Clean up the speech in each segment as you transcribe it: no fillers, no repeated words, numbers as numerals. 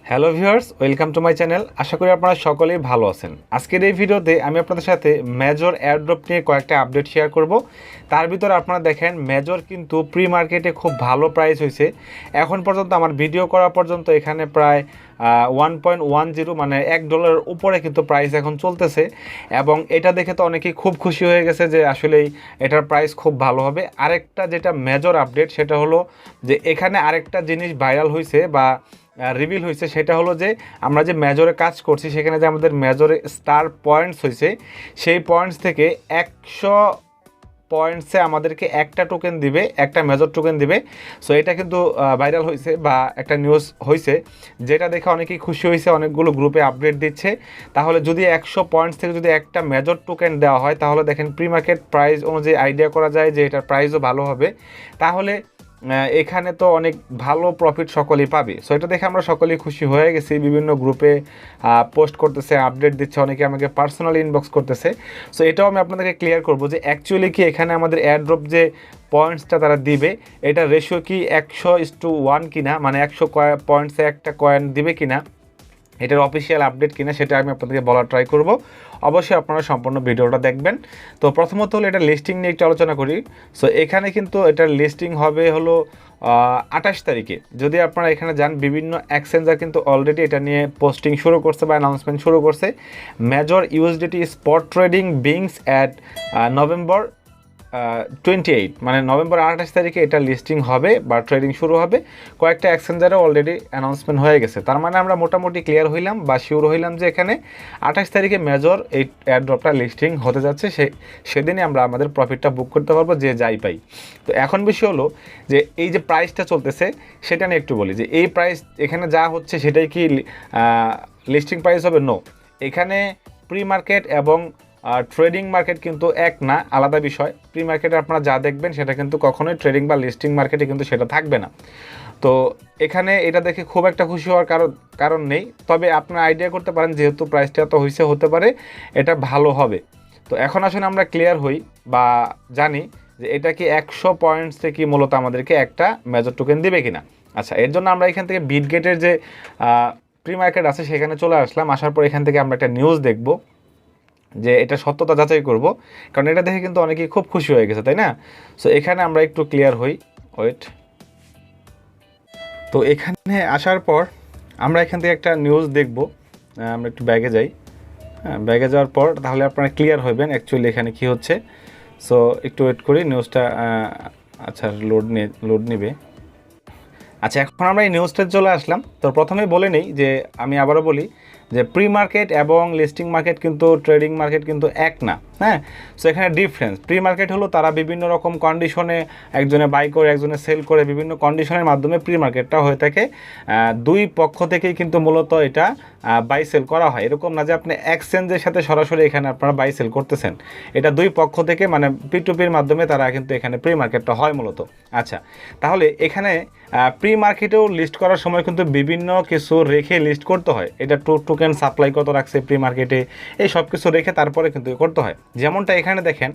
Hello viewers, welcome to my channel. আশা করি আপনারা সকলেই ভালো আছেন। আজকের এই ভিডিওতে আমি আপনাদের সাথে মেজর এয়ারড্রপ নিয়ে কয়েকটা আপডেট শেয়ার করব। তার ভিতরে আপনারা দেখেন মেজর কিন্তু প্রি মার্কেটে খুব ভালো প্রাইস হয়েছে। এখন পর্যন্ত আমার ভিডিও করা পর্যন্ত এখানে প্রায় 1.10 মানে $1 উপরে কিন্তু প্রাইস এখন চলতেছে, এবং এটা দেখে তো অনেকেই খুব খুশি হয়ে গেছে যে আসলেই এটার প্রাইস খুব ভালো হবে। আরেকটা যেটা মেজর আপডেট সেটা হলো যে এখানে আরেকটা জিনিস ভাইরাল হয়েছে বা রিভিল হয়েছে, সেটা হলো যে আমরা যে মেজরে কাজ করছি সেখানে যে আমাদের মেজরে স্টার পয়েন্টস হয়েছে, সেই পয়েন্টস থেকে 100 পয়েন্টসে আমাদেরকে একটা টোকেন দিবে, একটা মেজর টোকেন দিবে। সো এটা কিন্তু ভাইরাল হয়েছে বা একটা নিউজ হয়েছে, যেটা দেখে অনেকেই খুশি হয়েছে, অনেকগুলো গ্রুপে আপডেট দিচ্ছে। তাহলে যদি 100 পয়েন্টস থেকে যদি একটা মেজর টোকেন দেওয়া হয়, তাহলে দেখেন প্রি মার্কেট প্রাইস অনুযায়ী আইডিয়া করা যায় যে এটার প্রাইসও ভালো হবে। তাহলে এখানে তো অনেক ভালো প্রফিট সকলেই পাবে। সো এটা দেখে আমরা সকলেই খুশি হয়ে গেছি। বিভিন্ন গ্রুপে পোস্ট করতেছে, আপডেট দিচ্ছে, অনেকে আমাকে পার্সোনালি ইনবক্স করতেছে। সো এটাও আমি আপনাদেরকে ক্লিয়ার করব যে অ্যাকচুয়ালি কি এখানে আমাদের এয়ারড্রপ যে পয়েন্টসটা তারা দিবে, এটা রেশিও কি 100:1 কিনা, মানে 100 পয়েন্টসে একটা কয়েন দিবে কিনা, এটার অফিসিয়াল আপডেট কিনা, সেটা আমি আপনাদেরকে বলার ট্রাই করব। অবশ্যই আপনারা সম্পূর্ণ ভিডিওটা দেখবেন। তো প্রথমত হলো এটা লিস্টিং নিয়ে একটু আলোচনা করি। সো এখানে কিন্তু এটার লিস্টিং হবে হলো 28 তারিখে। যদি আপনারা এখানে যান, বিভিন্ন এক্সচেঞ্জার কিন্তু অলরেডি এটা নিয়ে পোস্টিং শুরু করছে বা অ্যানাউন্সমেন্ট শুরু করছে। Major USDT spot trading beings at November 28, মানে নভেম্বর 28 তারিখে এটা লিস্টিং হবে বা ট্রেডিং শুরু হবে। কয়েকটা এক্সচেঞ্জারে অলরেডি অ্যানাউন্সমেন্ট হয়ে গেছে। তার মানে আমরা মোটামুটি ক্লিয়ার হইলাম বা শিওর হইলাম যে এখানে 28 তারিখে মেজর এই এয়ারড্রপটা লিস্টিং হতে যাচ্ছে। সেদিনই আমরা আমাদের প্রফিটটা বুক করতে পারবো, যে যাই পাই। তো এখন বিষয় হলো যে এই যে প্রাইসটা চলতেছে সেটা নিয়ে একটু বলি, যে এই প্রাইস এখানে যা হচ্ছে সেটাই কি লিস্টিং প্রাইস হবে? নো, এখানে প্রি মার্কেট এবং ট্রেডিং মার্কেট কিন্তু এক না, আলাদা বিষয়। প্রি মার্কেটে আপনারা যা দেখবেন সেটা কিন্তু কখনোই ট্রেডিং বা লিস্টিং মার্কেটে কিন্তু সেটা থাকবে না। তো এখানে এটা দেখে খুব একটা খুশি হওয়ার কারণ নেই, তবে আপনারা আইডিয়া করতে পারেন যেহেতু প্রাইসটা এত হয়েছে, হতে পারে এটা ভালো হবে। তো এখন আসলে আমরা ক্লিয়ার হই বা জানি যে এটা কি 100 পয়েন্টস থেকে মূলত আমাদেরকে একটা মেজর টোকেন দিবে কিনা। আচ্ছা, এর জন্য আমরা এখান থেকে বিটগেটের যে প্রি মার্কেট আছে সেখানে চলে আসলাম। আসার পর এখান থেকে আমরা একটা নিউজ দেখব, যে এটা সত্যতা যাচাই করব, কারণ এটা দেখে কিন্তু অনেকেই খুব খুশি হয়ে গেছে, তাই না? সো এখানে আমরা একটু ক্লিয়ার হই, ওয়েট। তো এখানে আসার পর আমরা এখান থেকে একটা নিউজ দেখব। আমরা একটু ব্যাগে যাই। হ্যাঁ, ব্যাগে যাওয়ার পর তাহলে আপনারা ক্লিয়ার হবেন অ্যাকচুয়ালি এখানে কি হচ্ছে। সো একটু ওয়েট করি, নিউজটা আচ্ছা লোড নেবে। আচ্ছা, এখন আমরা এই নিউজটা চলে আসলাম। তো প্রথমেই বলে নেই যে, আমি আবারও বলি যে প্রি মার্কেট এবং লিস্টিং মার্কেট কিন্তু ট্রেডিং মার্কেট কিন্তু এক না। হ্যাঁ, সো এখানে ডিফারেন্স। প্রি মার্কেট হলো তারা বিভিন্ন রকম কন্ডিশনে, একজনে বাই করে একজনে সেল করে, বিভিন্ন কন্ডিশনের মাধ্যমে প্রি মার্কেটটা হয়ে থাকে। দুই পক্ষ থেকেই কিন্তু মূলত এটা বাই সেল করা হয়। এরকম না যে আপনি এক্সচেঞ্জের সাথে সরাসরি এখানে আপনারা বাই সেল করতেছেন। এটা দুই পক্ষ থেকে, মানে P2P মাধ্যমে তারা কিন্তু এখানে প্রি মার্কেটটা হয় মূলত। আচ্ছা, তাহলে এখানে প্রি মার্কেটেও লিস্ট করার সময় কিন্তু বিভিন্ন কিছু রেখে লিস্ট করতে হয়। এটা টোকেন সাপ্লাই কত রাখছে প্রি মার্কেটে, এই সব কিছু রেখে তারপরে কিন্তু করতে হয়। যেমনটা এখানে দেখেন,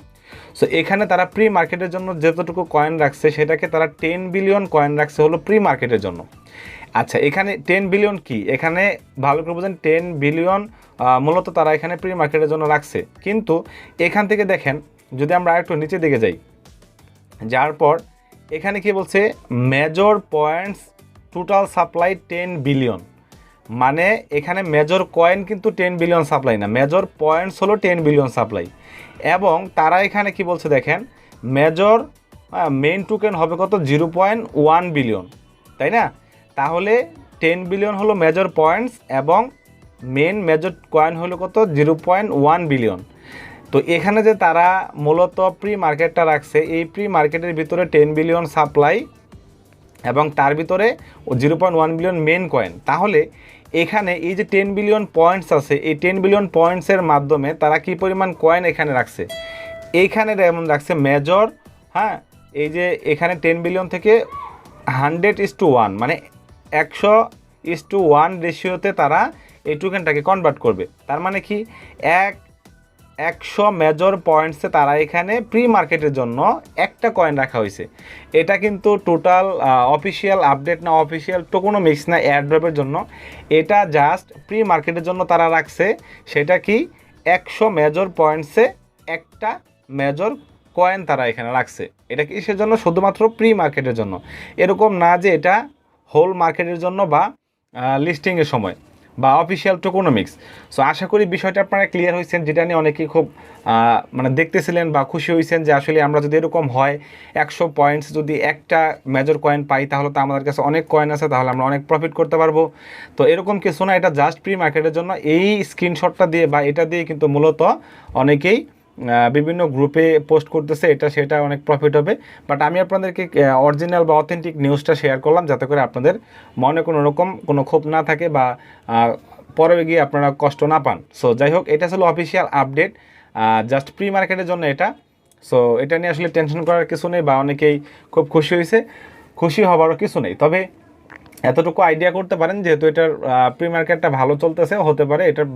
সো এখানে তারা প্রি মার্কেটের জন্য যতটুকু কয়েন রাখছে সেটাকে তারা 10 বিলিয়ন কয়েন রাখছে হলো প্রি মার্কেটের জন্য। আচ্ছা, এখানে 10 বিলিয়ন কি, এখানে ভালো করে বোঝেন, 10 বিলিয়ন মূলত তারা এখানে প্রি মার্কেটের জন্য রাখছে। কিন্তু এখান থেকে দেখেন, যদি আমরা আরেকটু নিচে দিকে যাই, যার পর এখানে কি বলছে, major points total supply 10 billion. মানে এখানে মেজর কয়েন কিন্তু 10 বিলিয়ন সাপ্লাই না, মেজর পয়েন্টস হলো 10 বিলিয়ন সাপ্লাই। এবং তারা এখানে কি বলছে দেখেন, মেজর মেইন টোকেন হবে কত, 0.1 বিলিয়ন, তাই না? তাহলে 10 বিলিয়ন হলো মেজর পয়েন্টস এবং মেন মেজর কয়েন হলো কত, 0.1 বিলিয়ন। তো এখানে যে তারা মূলত প্রি মার্কেটটা রাখছে, এই প্রি মার্কেটের ভিতরে 10 বিলিয়ন সাপ্লাই এবং তার ভিতরে 0.1 বিলিয়ন মেন কয়েন। তাহলে এখানে এই যে 10 বিলিয়ন পয়েন্টস আছে, এই 10 বিলিয়ন পয়েন্টসের মাধ্যমে তারা কি পরিমাণ কয়েন এখানে রাখছে, এইখানে যেমন রাখছে মেজর। হ্যাঁ, এই যে এখানে 10 বিলিয়ন থেকে 100:1, মানে 100:1 রেশিওতে তারা এই টোকেনটাকে কনভার্ট করবে। তার মানে কি, 100 মেজর পয়েন্টসে তারা এখানে প্রি মার্কেটের জন্য একটা কয়েন রাখা হয়েছে। এটা কিন্তু টোটাল অফিসিয়াল আপডেট না, অফিসিয়াল টোকোনমিক্স না, এয়ারড্রপের জন্য। এটা জাস্ট প্রি মার্কেটের জন্য তারা রাখছে। সেটা কি 100 মেজর পয়েন্টসে একটা মেজর কয়েন তারা এখানে রাখছে। এটা কিসের জন্য? শুধুমাত্র প্রি মার্কেটের জন্য। এরকম না যে এটা হোল মার্কেটের জন্য বা লিস্টিংয়ের সময় বা অফিসিয়াল টোকোনমিক্স। সো আশা করি বিষয়টা আপনারা ক্লিয়ার হয়েছেন, যেটা নিয়ে অনেকেই খুব মানে দেখতেছিলেন বা খুশি হয়েছেন যে আসলে আমরা যদি এরকম হয় 100 পয়েন্টস যদি একটা মেজর কয়েন পাই তাহলে তো আমাদের কাছে অনেক কয়েন আছে, তাহলে আমরা অনেক প্রফিট করতে পারবো। তো এরকম কিছু না, এটা জাস্ট প্রি মার্কেটের জন্য। এই স্ক্রিনশটটা দিয়ে বা এটা দিয়ে কিন্তু মূলত অনেকেই বিভিন্ন গ্রুপে পোস্ট করতেছে, এটা সেটা অনেক প্রফিট হবে। বাট আমি আপনাদেরকে অরিজিনাল বা অথেন্টিক নিউজটা শেয়ার করলাম, যাতে করে আপনাদের মনে কোনো রকম কোনো ক্ষোভ না থাকে বা পরে গিয়ে আপনারা কষ্ট না পান। সো যাই হোক, এটা ছিল অফিসিয়াল আপডেট, জাস্ট প্রি মার্কেটের জন্য এটা। সো এটা নিয়ে আসলে টেনশন করার কিছু নেই, বা অনেকেই খুব খুশি হয়েছে, খুশি হবারও কিছু নেই। তবে এতটুকু আইডিয়া করতে পারেন, যেহেতু এটার প্রি মার্কেটটা ভালো চলতেছে, হতে পারে এটার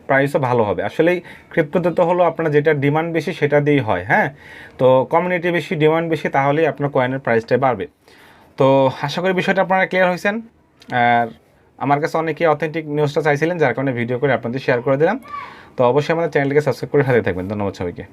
প্রাইসও ভালো হবে। আসলেই ক্রিপ্টোতে তো হলো আপনার যেটা ডিমান্ড বেশি সেটা দিয়েই হয়। হ্যাঁ, তো কমিউনিটি বেশি, ডিমান্ড বেশি, তাহলেই আপনার কয়েনের প্রাইসটা বাড়বে। তো আশা করি বিষয়টা আপনারা ক্লিয়ার হয়েছেন। আর আমার কাছে অনেকেই অথেন্টিক নিউজটা চাইছিলেন, যার কারণে ভিডিও করে আপনাদের শেয়ার করে দিলাম। তো অবশ্যই আমাদের চ্যানেলটিকে সাবস্ক্রাইব করে সাথে থাকবেন। ধন্যবাদ সবাইকে।